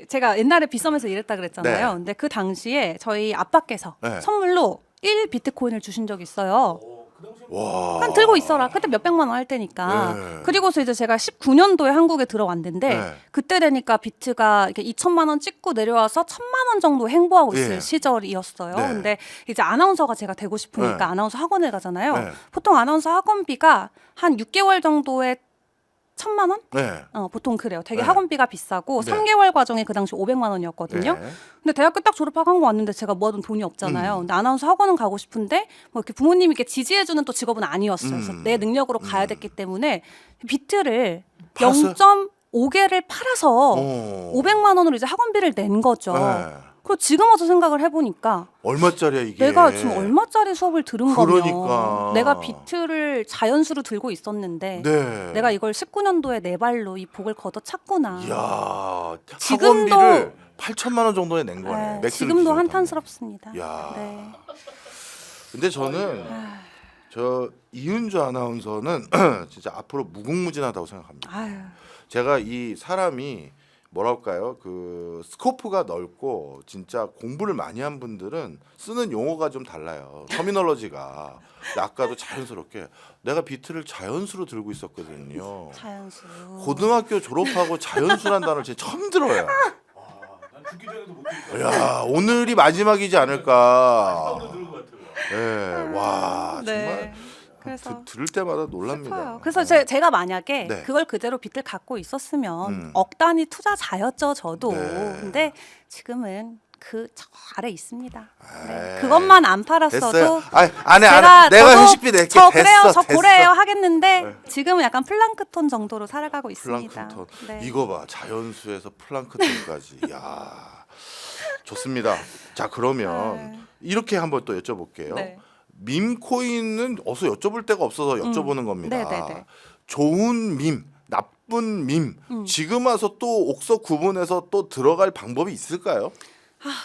제가 옛날에 빗썸에서 일했다 그랬잖아요. 네. 근데 그 당시에 저희 아빠께서 네. 선물로 1 비트코인을 주신 적이 있어요. 와. 그냥 들고 있어라. 그때 몇백만 원 할 때니까. 네. 그리고서 이제 제가 19년도에 한국에 들어왔는데 네. 그때 되니까 비트가 이렇게 2천만 원 찍고 내려와서 1,000만 원 정도 행보하고 있을 예. 시절이었어요. 네. 근데 이제 아나운서가 제가 되고 싶으니까 네. 아나운서 학원을 가잖아요. 네. 보통 아나운서 학원비가 한 6개월 정도에 1,000만 원? 네. 보통 그래요. 되게 네. 학원비가 비싸고 네. 3개월 과정에 그 당시 500만 원이었거든요. 네. 근데 대학교 딱 졸업하고 한국 왔는데 제가 모아둔 돈이 없잖아요. 근데 아나운서 학원은 가고 싶은데 뭐 이렇게 부모님이 이렇게 지지해주는 또 직업은 아니었어요. 그래서 내 능력으로 가야 됐기 때문에 비트를 팔았어요? 0.5개를 팔아서 어. 500만 원으로 이제 학원비를 낸 거죠. 네. 그리고 지금 와서 생각을 해보니까 얼마짜리야 이게? 내가 지금 얼마짜리 수업을 들은 그러니까. 거면 내가 비트를 자연수로 들고 있었는데 네. 내가 이걸 19년도에 내 발로 이 복을 걷어찼구나. 이야. 지금도- 학원비를 8천만 원 정도에 낸 거네. 네, 맥스를 지금도 기준으로 한탄스럽습니다. 야. 네. 근데 저는 저 이윤주 아나운서는 진짜 앞으로 무궁무진하다고 생각합니다. 아유, 제가 이 사람이 뭐랄까요? 그 스코프가 넓고 진짜 공부를 많이 한 분들은 쓰는 용어가 좀 달라요. 터미널로지가. 근데 아까도 자연스럽게 내가 비트를 자연수로 들고 있었거든요. 자연수. 고등학교 졸업하고 자연수란 단어를 제가 처음 들어요. 난 죽기 전에도 못 듣겠다. 야, 오늘이 마지막이지 않을까. 마지막으로 들은 것 같아요. 예, 와, 정말 그래서 들을 때마다 놀랍니다. 싶어요. 그래서 제가 만약에 네. 그걸 그대로 빚을 갖고 있었으면 억 단위 투자자였죠, 저도. 네. 근데 지금은 그 저 아래 있습니다. 네. 에이, 그것만 안 팔았어도 됐어요. 안해 제가 내가 저도 회식비 낼게. 저 됐어, 그래요, 저 됐어. 고래요 하겠는데 지금은 약간 플랑크톤 정도로 살아가고 있습니다. 플랑크톤. 네. 이거 봐, 자연수에서 플랑크톤까지. 야, 좋습니다. 자, 그러면 이렇게 한번 또 여쭤볼게요. 네. 밈코인은 어서 여쭤볼 데가 없어서 여쭤보는 겁니다. 네네네. 좋은 밈, 나쁜 밈. 지금 와서 또 옥석 구분해서 또 들어갈 방법이 있을까요?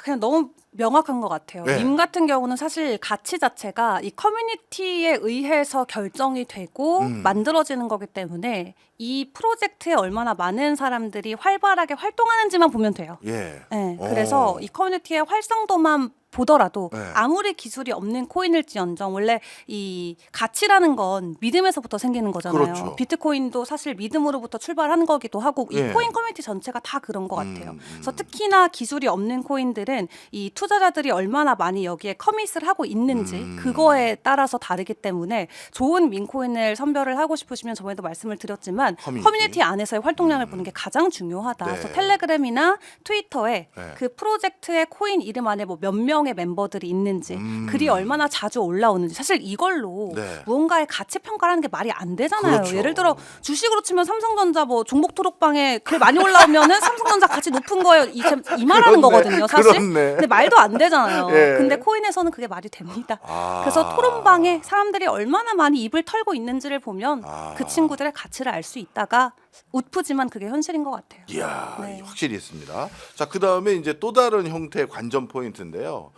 그냥 너무 명확한 것 같아요. 네. 밈 같은 경우는 사실 가치 자체가 이 커뮤니티에 의해서 결정이 되고 만들어지는 거기 때문에 이 프로젝트에 얼마나 많은 사람들이 활발하게 활동하는지만 보면 돼요. 예. 네, 그래서 어. 이 커뮤니티의 활성도만 보더라도 네. 아무리 기술이 없는 코인일지언정 원래 이 가치라는 건 믿음에서부터 생기는 거잖아요. 그렇죠. 비트코인도 사실 믿음으로부터 출발하는 거기도 하고 이 예. 코인 커뮤니티 전체가 다 그런 것 같아요. 그래서 특히나 기술이 없는 코인들은 이 투자자들이 얼마나 많이 여기에 커밋을 하고 있는지 그거에 따라서 다르기 때문에 좋은 민코인을 선별을 하고 싶으시면 저번에도 말씀을 드렸지만 커뮤니티 안에서의 활동량을 보는 게 가장 중요하다. 네. 그래서 텔레그램이나 트위터에 네. 그 프로젝트의 코인 이름 안에 뭐 몇 명의 멤버들이 있는지 글이 얼마나 자주 올라오는지 사실 이걸로 네. 무언가의 가치 평가라는 게 말이 안 되잖아요. 그렇죠. 예를 들어 주식으로 치면 삼성전자 뭐 종목 토록방에 글 많이 올라오면은 삼성전자 가치 높은 거예요. 이 말하는 그렇네. 거거든요, 사실. 그렇네. 근데 말도 안 되잖아요. 예. 근데 코인에서는 그게 말이 됩니다. 아. 그래서 토론방에 사람들이 얼마나 많이 입을 털고 있는지를 보면 아. 그 친구들의 가치를 알 수 있다가 웃프지만 그게 현실인 것 같아요. 이야, 네. 확실히 있습니다. 자, 그 다음에 이제 또 다른 형태의 관전 포인트인데요.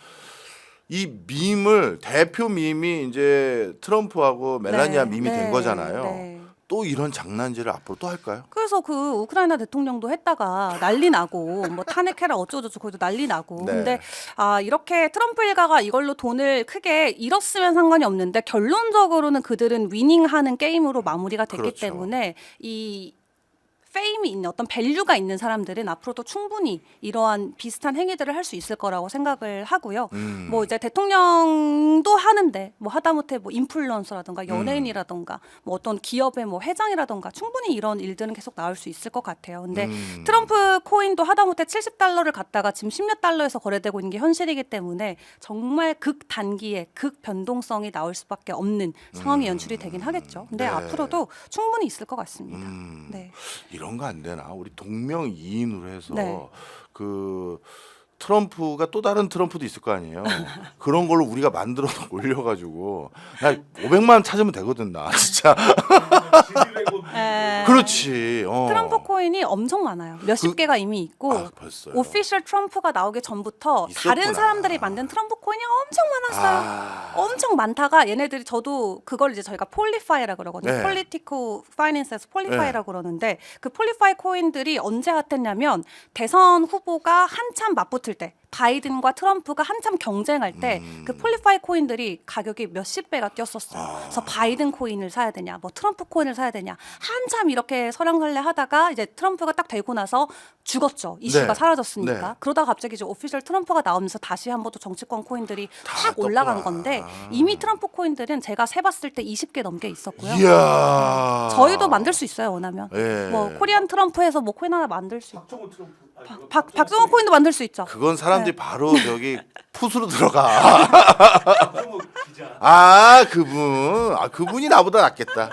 이 밈을 대표 밈이 이제 트럼프하고 멜라니아 네, 밈이 된 네, 거잖아요. 네. 또 이런 장난질을 앞으로 또 할까요? 그래서 그 우크라이나 대통령도 했다가 난리 나고 뭐 탄핵해라 어쩌고저쩌고 거기도 난리 나고 네. 근데 이렇게 트럼프 일가가 이걸로 돈을 크게 잃었으면 상관이 없는데 결론적으로는 그들은 위닝하는 게임으로 마무리가 됐기 그렇죠. 때문에 이 페임이 있는 어떤 밸류가 있는 사람들은 앞으로도 충분히 이러한 비슷한 행위들을 할 수 있을 거라고 생각을 하고요. 뭐 이제 대통령도 하는데 뭐 하다못해 뭐 인플루언서라든가 연예인이라든가 뭐 어떤 기업의 뭐 회장이라든가 충분히 이런 일들은 계속 나올 수 있을 것 같아요. 근데 트럼프 코인도 하다못해 $70를 갖다가 지금 10몇 달러에서 거래되고 있는 게 현실이기 때문에 정말 극 단기에 극 변동성이 나올 수밖에 없는 상황이 연출이 되긴 하겠죠. 근데 네. 앞으로도 충분히 있을 것 같습니다. 네. 이런 거 안 되나? 우리 동명이인으로 해서 네. 그 트럼프가 또 다른 트럼프도 있을 거 아니에요. 그런 걸로 우리가 만들어서 올려가지고 나 500만 찾으면 되거든 나 진짜. 그렇지. 트럼프 코인이 엄청 많아요. 몇십 그- 개가 이미 있고 벌써요. 오피셜 트럼프가 나오기 전부터 있었구나. 다른 사람들이 만든 트럼프 코인이 엄청 많았어요. 아. 엄청 많다가 얘네들이 저도 그걸 이제 저희가 폴리파이라 그러거든요. 네. 폴리티코 파이낸스에서 폴리파이라 그러는데 그 폴리파이 코인들이 언제 핫했냐면 대선 후보가 한참 맞붙을 때 바이든과 트럼프가 한참 경쟁할 때 그 폴리파이 코인들이 가격이 몇십 배가 뛰었었어요. 그래서 바이든 코인을 사야 되냐, 뭐 트럼프 코인을 사야 되냐 한참 이렇게 설왕설래 하다가 이제 트럼프가 딱 되고 나서 죽었죠. 이슈가 네. 사라졌으니까. 네. 그러다가 갑자기 이제 오피셜 트럼프가 나오면서 다시 한번 또 정치권 코인들이 다 확 올라간 떴구나. 건데 이미 트럼프 코인들은 제가 세봤을 때 20개 넘게 있었고요. 이야. 저희도 만들 수 있어요, 원하면. 예. 뭐 코리안 트럼프에서 뭐 코인 하나 만들 수 있고. 박정호 트럼프. 박정호 코인도 만들 수 있죠. 그건 사람들이 바로 저기 풋으로 들어가. 박정호 기자. 그분이 나보다 낫겠다.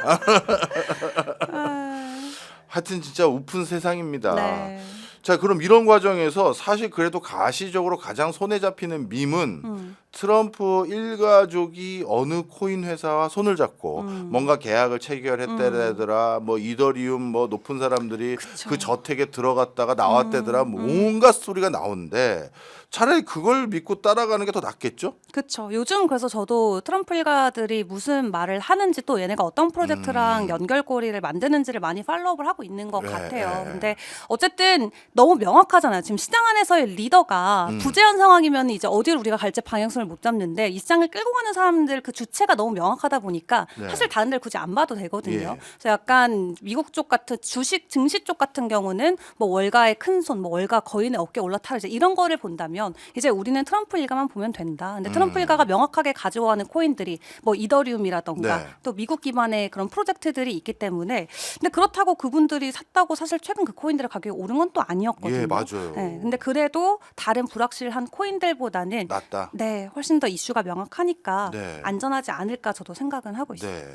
하여튼 진짜 우픈 세상입니다. 네. 자, 그럼 이런 과정에서 사실 그래도 가시적으로 가장 손에 잡히는 밈은 트럼프 일가족이 어느 코인 회사와 손을 잡고 뭔가 계약을 체결했다더라. 뭐 이더리움 뭐 높은 사람들이 그쵸. 그 저택에 들어갔다가 나왔다더라. 뭐 온갖 스토리가 나오는데 차라리 그걸 믿고 따라가는 게 더 낫겠죠? 그렇죠. 요즘 그래서 저도 트럼프 일가들이 무슨 말을 하는지 또 얘네가 어떤 프로젝트랑 연결고리를 만드는지를 많이 팔로우를 하고 있는 것 네, 같아요. 네. 근데 어쨌든 너무 명확하잖아요. 지금 시장 안에서의 리더가 부재한 상황이면 이제 어디를 우리가 갈지 방향성을 못 잡는데 이 시장을 끌고 가는 사람들 그 주체가 너무 명확하다 보니까 네. 사실 다른 데를 굳이 안 봐도 되거든요. 예. 그래서 약간 미국 쪽 같은 주식 증시 쪽 같은 경우는 뭐 월가의 큰 손, 뭐 월가 거인의 어깨 올라타라 이제 이런 거를 본다면 이제 우리는 트럼프 일가만 보면 된다. 근데 트럼프 일가가 명확하게 가져와는 코인들이 뭐 이더리움이라던가 네. 또 미국 기반의 그런 프로젝트들이 있기 때문에 근데 그렇다고 그분들이 샀다고 사실 최근 그 코인들의 가격이 오른 건 또 아니었거든요. 예, 맞아요. 네, 근데 그래도 다른 불확실한 코인들보다는 낫다. 네, 훨씬 더 이슈가 명확하니까 네. 안전하지 않을까 저도 생각은 하고 있어요. 네.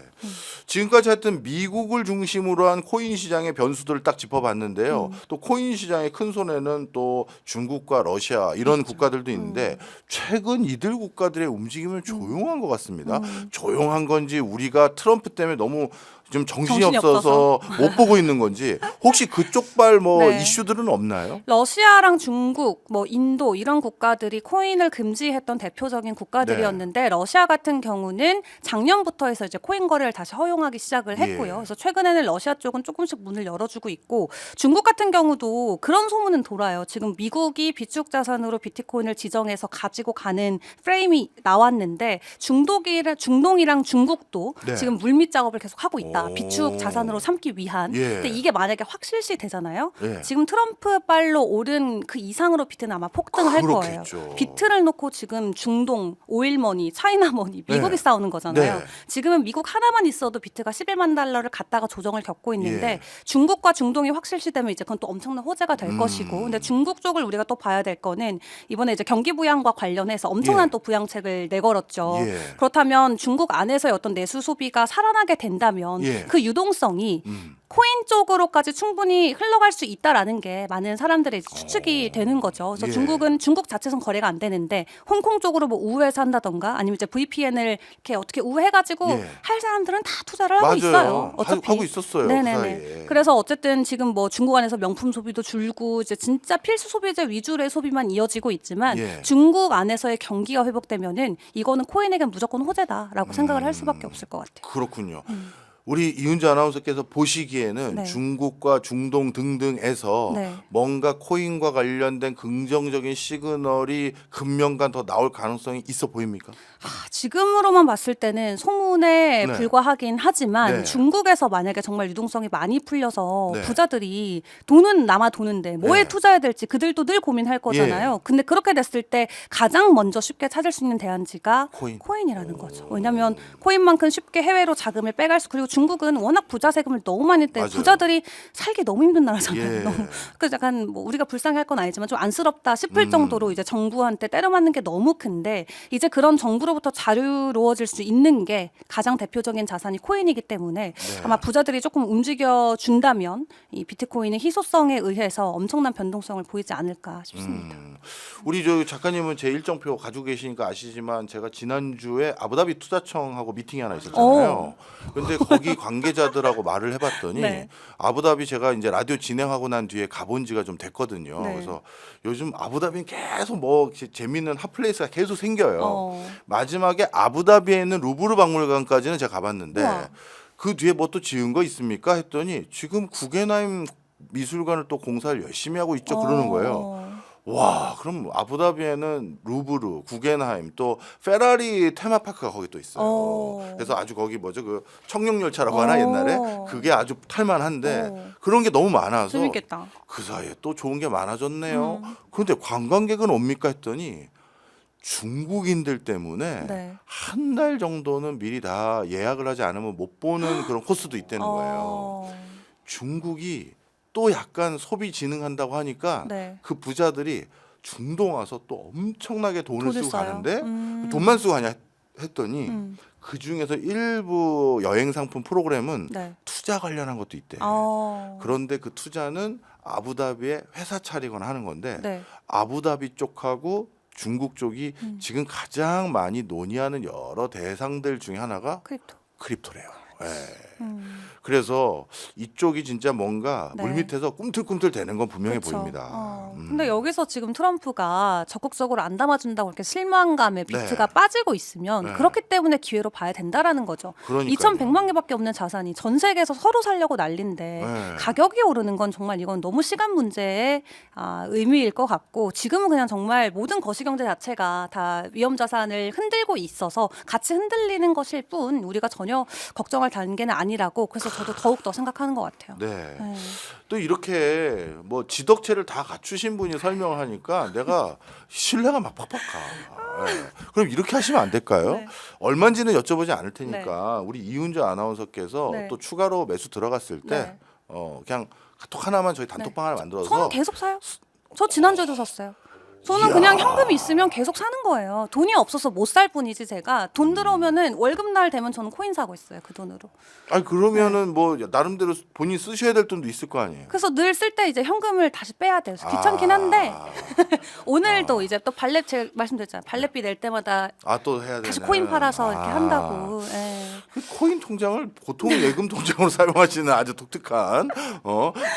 지금까지 하여튼 미국을 중심으로 한 코인 시장의 변수들을 딱 짚어봤는데요. 또 코인 시장의 큰 손에는 또 중국과 러시아 이런 국가들도 있는데 최근 이들 국가들의 움직임은 조용한 것 같습니다. 조용한 건지 우리가 트럼프 때문에 너무 좀 정신이 정신이 없어서 못 보고 있는 건지 혹시 그쪽발 뭐 네. 이슈들은 없나요? 러시아랑 중국, 뭐 인도 이런 국가들이 코인을 금지했던 대표적인 국가들이었는데 러시아 같은 경우는 작년부터 해서 이제 코인 거래를 다시 허용하기 시작을 했고요. 예. 그래서 최근에는 러시아 쪽은 조금씩 문을 열어주고 있고 중국 같은 경우도 그런 소문은 돌아요. 지금 미국이 비축 자산으로 비트코인을 지정해서 가지고 가는 프레임이 나왔는데 중동이랑 중국도 네. 지금 물밑 작업을 계속 하고 있다. 오. 비축 자산으로 삼기 위한. 예. 근데 이게 만약에 확실시 되잖아요. 예. 지금 트럼프 발로 오른 그 이상으로 비트는 아마 폭등할 거예요. 그렇겠죠. 비트를 놓고 지금 중동, 오일머니, 차이나머니, 미국이 네. 싸우는 거잖아요. 네. 지금은 미국 하나만 있어도 비트가 11만 달러를 갖다가 조정을 겪고 있는데 예. 중국과 중동이 확실시되면 이제 그건 또 엄청난 호재가 될 것이고 근데 중국 쪽을 우리가 또 봐야 될 거는 이번에 이제 경기 부양과 관련해서 엄청난 예. 또 부양책을 내걸었죠. 예. 그렇다면 중국 안에서의 어떤 내수 소비가 살아나게 된다면 예. 그 유동성이 코인 쪽으로까지 충분히 흘러갈 수 있다라는 게 많은 사람들의 추측이 되는 거죠. 그래서 예. 중국은 중국 자체선 거래가 안 되는데 홍콩 쪽으로 뭐 우회해서 한다던가 아니면 이제 VPN을 이렇게 어떻게 우회해가지고 예. 할 사람들은 다 투자를 하고 맞아요. 있어요. 어차피 하고 있었어요. 그 네네네. 사이에. 그래서 어쨌든 지금 뭐 중국 안에서 명품 소비도 줄고 이제 진짜 필수 소비재 위주의 소비만 이어지고 있지만 예. 중국 안에서의 경기가 회복되면은 이거는 코인에겐 무조건 호재다라고 생각을 할 수밖에 없을 것 같아요. 그렇군요. 우리 이은주 아나운서께서 보시기에는 네. 중국과 중동 등등에서 네. 뭔가 코인과 관련된 긍정적인 시그널이 금년간 더 나올 가능성이 있어 보입니까? 지금으로만 봤을 때는 소문에 네. 불과하긴 하지만 네. 중국에서 만약에 정말 유동성이 많이 풀려서 네. 부자들이 돈은 남아 도는데 뭐에 네. 투자해야 될지 그들도 늘 고민할 거잖아요. 근데 그렇게 됐을 때 가장 먼저 쉽게 찾을 수 있는 대안지가 코인. 이라는 거죠. 왜냐하면 코인만큼 쉽게 해외로 자금을 빼갈 수 그리고 중국은 워낙 부자 세금을 너무 많이 떼 맞아요. 부자들이 살기 너무 힘든 나라잖아요. 예. 너무 그래서 약간 뭐 우리가 불쌍할 건 아니지만 좀 안쓰럽다 싶을 정도로 이제 정부한테 때려맞는 게 너무 큰데 이제 그런 정부로부터 자유로워질 수 있는 게 가장 대표적인 자산이 코인이기 때문에 아마 부자들이 조금 움직여 준다면 이 비트코인은 희소성에 의해서 엄청난 변동성을 보이지 않을까 싶습니다. 우리 저 작가님은 제 일정표 가지고 계시니까 아시지만 제가 지난주에 아부다비 투자청하고 미팅이 하나 있었잖아요. 근데 거기 관계자들하고 말을 해봤더니 네. 아부다비 제가 이제 라디오 진행하고 난 뒤에 가본 지가 좀 됐거든요. 네. 그래서 요즘 아부다비는 계속 뭐 재밌는 핫플레이스가 계속 생겨요. 마지막에 아부다비에 있는 루브르 박물관까지는 제가 가봤는데 우와. 그 뒤에 뭐 또 지은 거 있습니까? 했더니 지금 구겐하임 미술관을 또 공사를 열심히 하고 있죠. 그러는 거예요. 와, 그럼 아부다비에는 루브르, 구겐하임, 또 페라리 테마파크가 거기 또 있어요. 그래서 아주 거기 뭐죠 그 청룡열차라고 하나 옛날에 그게 아주 탈만한데 그런 게 너무 많아서 재밌겠다. 그 사이에 또 좋은 게 많아졌네요. 그런데 관광객은 옵니까 했더니 중국인들 때문에 네. 한 달 정도는 미리 다 예약을 하지 않으면 못 보는 그런 코스도 있다는 거예요. 중국이 또 약간 소비 진흥한다고 하니까 네. 그 부자들이 중동 와서 또 엄청나게 돈을 쓰고 써요? 가는데 돈만 쓰고 가냐 했더니 그 중에서 일부 여행 상품 프로그램은 네. 투자 관련한 것도 있대. 그런데 그 투자는 아부다비에 회사 차리거나 하는 건데 네. 아부다비 쪽하고 중국 쪽이 지금 가장 많이 논의하는 여러 대상들 중에 하나가 크립토. 크립토래요. 예. 그래서 이쪽이 진짜 뭔가 네. 물밑에서 꿈틀꿈틀 되는 건 분명해 그쵸. 보입니다. 근데 여기서 지금 트럼프가 적극적으로 안 담아준다고 이렇게 실망감에 네. 비트가 빠지고 있으면 네. 그렇기 때문에 기회로 봐야 된다라는 거죠. 그러니까요. 2,100만 개밖에 없는 자산이 전 세계에서 서로 살려고 난린데 네. 가격이 오르는 건 정말 이건 너무 시간 문제의 의미일 것 같고 지금은 그냥 정말 모든 거시경제 자체가 다 위험 자산을 흔들고 있어서 같이 흔들리는 것일 뿐 우리가 전혀 걱정할 단계는 아니라고 그래서 저도 더욱 더 생각하는 것 같아요. 네. 네. 또 이렇게 뭐 지덕체를 다 갖추신 분이 설명을 하니까 내가 신뢰가 막 팍팍 가. 예. 그럼 이렇게 하시면 안 될까요? 네. 얼마인지는 여쭤보지 않을 테니까 우리 이훈주 아나운서께서 네. 또 추가로 매수 들어갔을 때 네. 그냥 카톡 하나만 저희 단톡방 하나 만들어서 저는 계속 사요. 저 지난주에도 샀어요. 저는 이야. 그냥 현금이 있으면 계속 사는 거예요. 돈이 없어서 못 살 뿐이지 제가 돈 들어오면은 월급날 되면 저는 코인 사고 있어요. 그 돈으로. 아니 그러면은 뭐 나름대로 본인 쓰셔야 될 돈도 있을 거 아니에요. 그래서 늘 쓸 때 이제 현금을 다시 빼야 돼요. 그래서 귀찮긴 한데 오늘도 이제 또 발렛 제가 말씀드렸잖아요. 발렛비 낼 때마다 또 해야 되네. 다시 코인 팔아서 이렇게 한다고. 예. 그 코인 통장을 보통 예금 통장으로 사용하시는 아주 독특한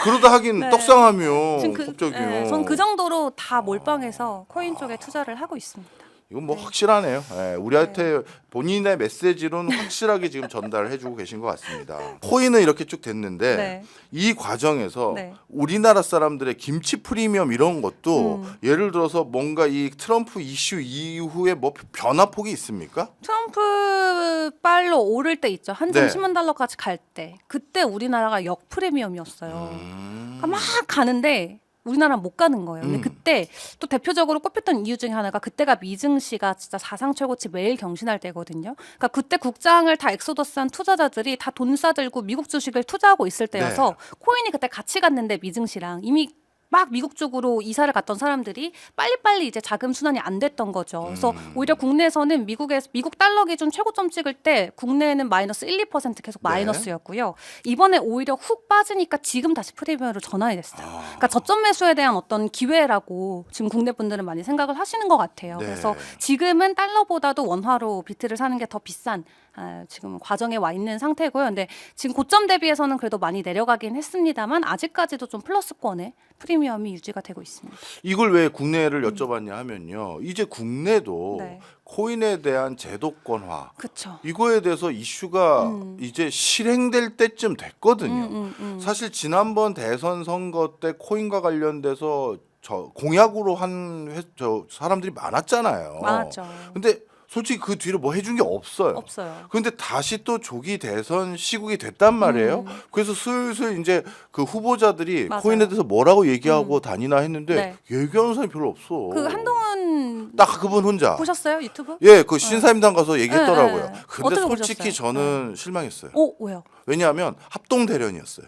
그러다 하긴 네. 떡상하면 지금 갑자기요. 전 그 정도로 다 몰빵해서 코인 쪽에 투자를 하고 있습니다. 이건 뭐 확실하네요. 예, 우리한테 본인의 메시지로는 확실하게 지금 전달을 해주고 계신 것 같습니다. 코인은 이렇게 쭉 됐는데 네. 이 과정에서 네. 우리나라 사람들의 김치 프리미엄 이런 것도 예를 들어서 뭔가 이 트럼프 이슈 이후에 뭐 변화폭이 있습니까? 트럼프 빨로 오를 때 있죠. 한 점 네. 10만 달러까지 갈 때. 그때 우리나라가 역 프리미엄이었어요. 그러니까 막 가는데 우리나라는 못 가는 거예요. 근데 그때 또 대표적으로 꼽혔던 이유 중에 하나가 그때가 미증시가 진짜 사상 최고치 매일 경신할 때거든요. 그러니까 그때 국장을 다 엑소더스한 투자자들이 다 돈 싸들고 미국 주식을 투자하고 있을 때여서 코인이 그때 같이 갔는데 미증시랑 이미 막 미국 쪽으로 이사를 갔던 사람들이 빨리빨리 이제 자금 순환이 안 됐던 거죠. 그래서 오히려 국내에서는 미국 달러 기준 최고점 찍을 때 국내에는 마이너스 1, 2% 계속 마이너스였고요. 이번에 오히려 훅 빠지니까 지금 다시 프리미엄으로 전환이 됐어요. 그러니까 저점 매수에 대한 어떤 기회라고 지금 국내 분들은 많이 생각을 하시는 것 같아요. 네. 그래서 지금은 달러보다도 원화로 비트를 사는 게 더 비싼 지금 과정에 와 있는 상태고요. 근데 지금 고점 대비해서는 그래도 많이 내려가긴 했습니다만 아직까지도 좀 플러스권의 프리미엄이 유지가 되고 있습니다. 이걸 왜 국내를 여쭤봤냐 하면요. 이제 국내도 네. 코인에 대한 제도권화 그렇죠. 이거에 대해서 이슈가 이제 실행될 때쯤 됐거든요. 사실 지난번 대선 선거 때 코인과 관련돼서 공약으로 한 사람들이 많았잖아요. 맞죠. 근데 솔직히 그 뒤로 뭐 해준 게 없어요. 없어요. 근데 다시 또 조기 대선 시국이 됐단 말이에요. 그래서 슬슬 이제 그 후보자들이 맞아요. 코인에 대해서 뭐라고 얘기하고 다니나 했는데 네. 얘기하는 사람이 별로 없어. 그 한동훈 딱 그분 혼자. 보셨어요 유튜브? 예, 그 신사임당 가서 얘기했더라고요. 네. 근데 어떻게 솔직히 보셨어요? 저는 실망했어요. 왜요? 왜냐하면 합동 대련이었어요.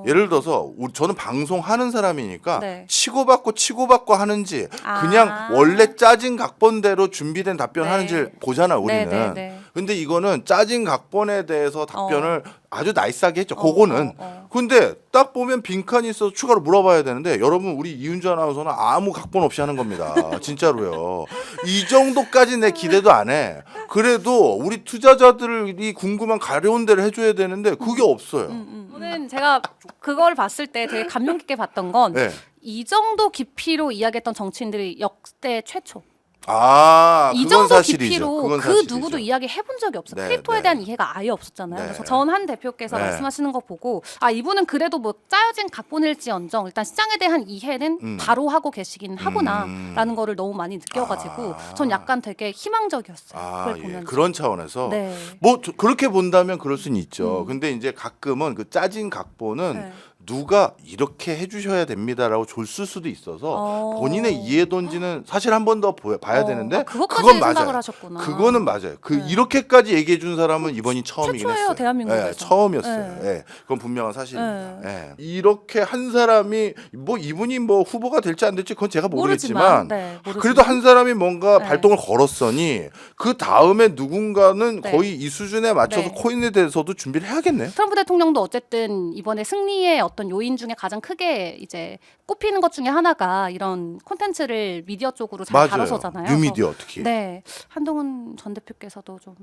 예를 들어서 저는 방송하는 사람이니까 네. 치고받고 하는지 그냥 원래 짜진 각본대로 준비된 답변하는지 보잖아 우리는. 네. 근데 이거는 짜진 각본에 대해서 답변을 아주 나이스하게 했죠. 그거는. 근데 딱 보면 빈칸이 있어서 추가로 물어봐야 되는데 여러분 우리 이윤주 아나운서는 아무 각본 없이 하는 겁니다. 진짜로요. 이 정도까지 내 기대도 안 해. 그래도 우리 투자자들이 궁금한 가려운 데를 해줘야 되는데 그게 없어요. 저는 제가 그걸 봤을 때 되게 감명 깊게 봤던 건 네. 이 정도 깊이로 이야기했던 정치인들이 역대 최초. 이 그건 정도 사실이죠. 깊이로 그건 그 사실이죠. 누구도 이야기 해본 적이 없어요. 네, 크립토에 네. 대한 이해가 아예 없었잖아요. 네. 그래서 전한 대표께서 네. 말씀하시는 거 보고 이분은 그래도 뭐 짜여진 각본일지언정 일단 시장에 대한 이해는 바로 하고 계시긴 하구나라는 거를 너무 많이 느껴가지고 전 약간 되게 희망적이었어요. 그걸 예. 보면서. 그런 차원에서 네. 뭐 그렇게 본다면 그럴 수는 있죠. 근데 이제 가끔은 그 짜진 각본은 네. 누가 이렇게 해주셔야 됩니다라고 줬을 수도 있어서 본인의 이해도인지는 사실 한 번 더 봐야 되는데 그것까지 그건 생각을 맞아요. 하셨구나. 그거는 맞아요. 이렇게까지 얘기해 준 사람은 이번이 처음이긴 최초예요, 했어요. 대한민국에서. 예, 처음이었어요. 네. 예, 그건 분명한 사실입니다. 예. 이렇게 한 사람이 뭐 이분이 뭐 후보가 될지 안 될지 그건 제가 모르겠지만 모르지만. 그래도 한 사람이 뭔가 네. 발동을 걸었으니 그 다음에 누군가는 네. 거의 이 수준에 맞춰서 네. 코인에 대해서도 준비를 해야겠네요. 트럼프 대통령도 어쨌든 이번에 승리의 어떤 요인 중에 가장 크게 이제 꼽히는 것 중에 하나가 이런 콘텐츠를 미디어 쪽으로 잘 맞아요. 다뤄서잖아요. 뉴미디어 그래서 특히. 네, 한동훈 전 대표께서도 좀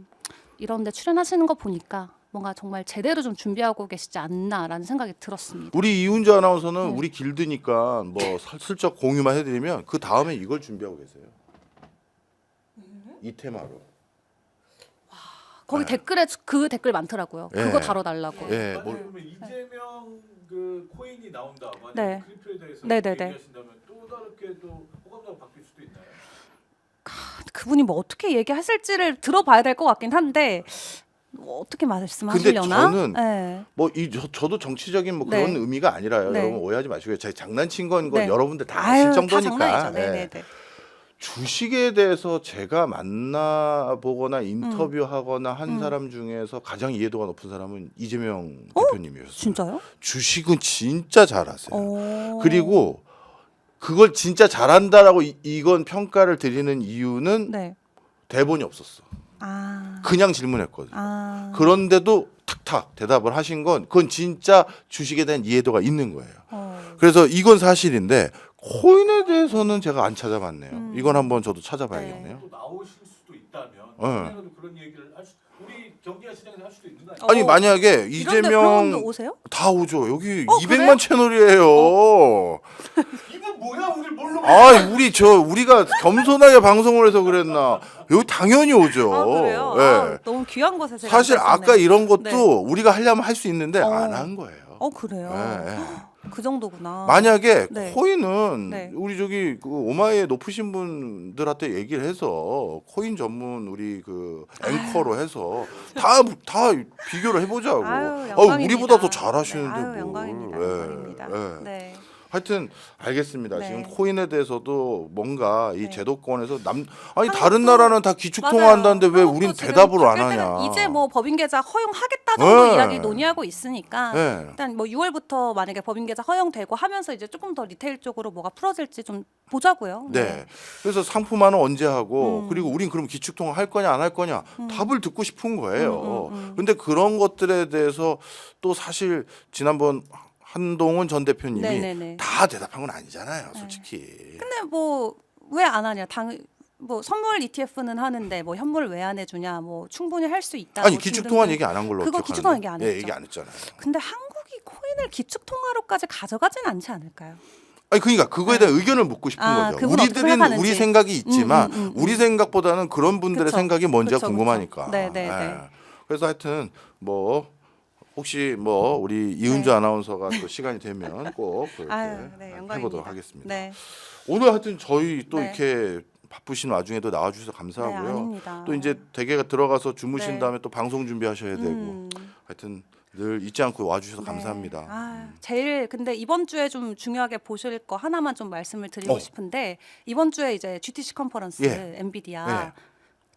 이런 데 출연하시는 거 보니까 뭔가 정말 제대로 좀 준비하고 계시지 않나라는 생각이 들었습니다. 우리 이훈주 아나운서는 네. 우리 길드니까 뭐 슬쩍 공유만 해드리면 그 다음에 이걸 준비하고 계세요. 이 테마로. 거기 댓글에 그 댓글 많더라고요. 네. 그거 다뤄달라고. 예, 아니, 뭐 그러면 이재명 그 코인이 나온다. 만약 네. 크립토에 대해서 네네네. 얘기하신다면 또 다르게 또 호감도가 바뀔 수도 있나요? 그분이 뭐 어떻게 얘기하실지를 들어봐야 될 것 같긴 한데 뭐 어떻게 말씀하시려나? 저는 네. 뭐 저도 정치적인 뭐 그런 네. 의미가 아니라요. 네. 여러분 오해하지 마시고요. 제가 장난친 건 네. 여러분들 다 아유, 아실 다 정도니까. 장난이죠. 예. 네네네. 주식에 대해서 제가 만나보거나 인터뷰하거나 한 사람 중에서 가장 이해도가 높은 사람은 이재명 대표님이었어요. 진짜요? 주식은 진짜 잘하세요. 오. 그리고 그걸 진짜 잘한다라고 이건 평가를 드리는 이유는 네. 대본이 없었어. 아. 그냥 질문했거든. 아. 그런데도 탁탁 대답을 하신 건 그건 진짜 주식에 대한 이해도가 있는 거예요. 그래서 이건 사실인데 코인에 대해서는 제가 안 찾아봤네요. 이건 한번 저도 찾아봐야겠네요. 또 나오실 수도 있다면 네. 혹시라도 그런 얘기를 우리 경기화 시장에서 할 수도 있는 거 아니에요? 아니 만약에 이런데 이재명 프로그램도 오세요? 다 오죠. 여기 어, 200만 그래요? 채널이에요. 이건 뭐야 오늘 뭘로? 아, 우리가 겸손하게 방송을 해서 그랬나? 여기 당연히 오죠. 아, 그래요? 예. 아, 너무 귀한 곳에 제가 사실 앉았었네요. 아까 이런 것도 네. 우리가 하려면 할 수 있는데 어. 안 한 거예요. 그래요? 예, 예. 그 정도구나. 만약에 네. 코인은 네. 우리 저기 그 오마이에 높으신 분들한테 얘기를 해서 코인 전문 우리 그 앵커로 해서 다 비교를 해보자고. 아유, 영광입니다. 우리보다 더 잘하시는데 네, 아유, 뭘. 영광입니다. 예, 영광입니다. 예. 네. 하여튼 알겠습니다. 네. 지금 코인에 대해서도 뭔가 이 네. 제도권에서 아니 한국도- 다른 나라는 다 기축통화 맞아요. 한다는데 왜 한국도 우린 지금 대답을 안 바뀔 때는 하냐? 이제 뭐 법인 계좌 허용하겠다 정도 네. 이야기 논의하고 있으니까 네. 일단 뭐 6월부터 만약에 법인 계좌 허용되고 하면서 이제 조금 더 리테일 쪽으로 뭐가 풀어질지 좀 보자고요. 네. 그래서 상품화는 언제 하고 그리고 우린 그럼 기축통화 할 거냐 안 할 거냐 답을 듣고 싶은 거예요. 근데 그런 것들에 대해서 또 사실 지난번 한동훈 전 대표님이 네네네. 다 대답한 건 아니잖아요, 솔직히. 근데 뭐 왜 안 하냐? 뭐 선물 ETF는 하는데 뭐 현물을 왜 안 해주냐? 뭐 충분히 할 수 있다. 아니 기축통화 얘기 안 한 걸로 그거 기억하는데. 기축통화 얘기 안 예, 했죠. 얘기 안 했잖아요. 근데 한국이 코인을 기축통화로까지 가져가진 않지 않을까요? 아니 그러니까 그거에 대한 의견을 묻고 싶은 거죠. 그분 어떻게 우리들은 생각하는지. 우리 생각이 있지만 우리 생각보다는 그런 분들의 그쵸. 생각이 뭔지가 그쵸, 궁금하니까. 그쵸. 네, 네, 네. 예. 그래서 하여튼 뭐 혹시 뭐 우리 이은주 네. 아나운서가 또 시간이 되면 꼭 그렇게 아유, 네, 영광입니다. 해보도록 하겠습니다. 네. 오늘 하여튼 저희 또 네. 이렇게 바쁘신 와중에도 나와주셔서 네, 감사하고요. 아닙니다. 또 이제 댁에 들어가서 주무신 네. 다음에 또 방송 준비하셔야 되고 하여튼 늘 잊지 않고 와주셔서 네. 감사합니다. 제일 근데 이번 주에 좀 중요하게 보실 거 하나만 좀 말씀을 드리고 싶은데 이번 주에 이제 GTC 컨퍼런스 예. 엔비디아 예.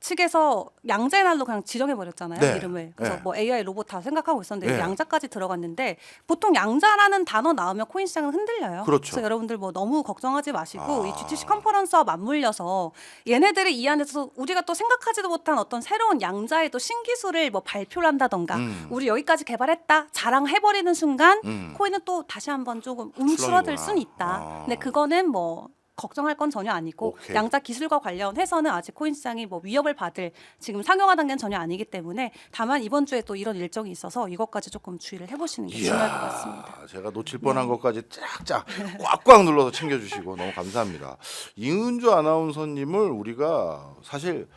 측에서 양자의 날로 그냥 지정해 버렸잖아요. 네. 이름을. 그래서 네. 뭐 AI 로봇 다 생각하고 있었는데 네. 양자까지 들어갔는데 보통 양자라는 단어 나오면 코인 시장은 흔들려요. 그렇죠. 그래서 여러분들 뭐 너무 걱정하지 마시고 아. 이 GTC 컨퍼런스와 맞물려서 얘네들이 이 안에서 우리가 또 생각하지도 못한 어떤 새로운 양자의 또 신기술을 뭐 발표를 한다던가 우리 여기까지 개발했다 자랑해버리는 순간 코인은 또 다시 한번 조금 움츠러들 출렁이구나. 순 있다. 아. 근데 그거는 뭐 걱정할 건 전혀 아니고 오케이. 양자 기술과 관련해서는 아직 코인 시장이 뭐 위협을 받을 지금 상용화 단계는 전혀 아니기 때문에 다만 이번 주에 또 이런 일정이 있어서 이것까지 조금 주의를 해보시는 게 중요할 것 같습니다. 제가 놓칠 뻔한 것까지 쫙쫙 꽉꽉 눌러서 챙겨주시고 너무 감사합니다. 이은주 아나운서님을 우리가 사실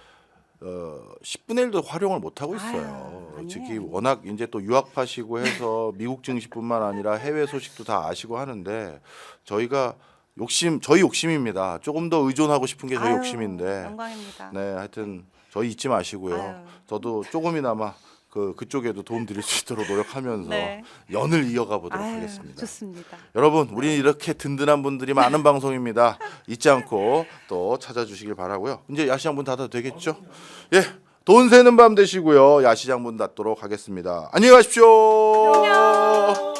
10분의 1도 활용을 못 하고 있어요. 아유, 특히 아니에요. 워낙 이제 또 유학파시고 해서 미국 증시뿐만 아니라 해외 소식도 다 아시고 하는데 저희가 저희 욕심입니다. 조금 더 의존하고 싶은 게 저희 아유, 욕심인데. 영광입니다. 네, 하여튼 저희 잊지 마시고요. 아유. 저도 조금이나마 그쪽에도 도움 드릴 수 있도록 노력하면서 네. 연을 이어가 보도록 아유, 하겠습니다. 좋습니다. 여러분, 우리는 이렇게 든든한 분들이 많은 방송입니다. 잊지 않고 또 찾아주시길 바라고요. 이제 야시장 문 닫아도 되겠죠? 예, 돈 새는 밤 되시고요. 야시장 문 닫도록 하겠습니다. 안녕히 가십시오. 안녕.